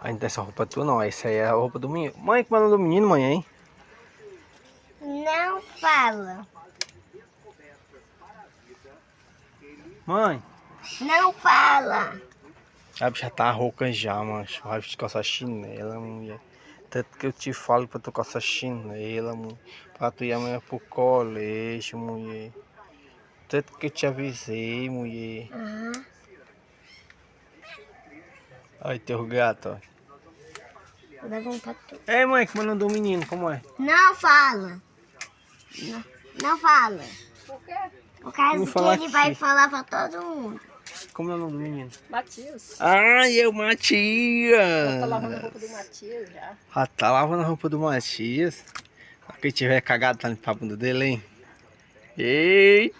Ainda essa roupa tua não, essa aí é a roupa do menino. Mãe, como é o nome do menino, mãe, hein? Não fala. Mãe. Não fala. A bicha tá rouca já, mancho. Vai calçar chinela, mulher. Tanto que eu te falo pra tu calçar chinela, mulher. Pra tu ir amanhã pro colégio, mulher. Tanto que eu te avisei, mulher. Aham. Olha teu gato, ó. Vou dar vontade de tu. Ei, mãe, como é o nome do menino? Como é? Não fala. Não fala. Por quê? Por causa Vou que falar ele vai aqui. falar pra todo mundo. Como é o nome do menino? Matias. Ai, eu, Já tá lavando a roupa do Matias. Matias já. Já tá lavando a roupa do Matias. Quem tiver cagado tá limpar a bunda dele, hein? Eita!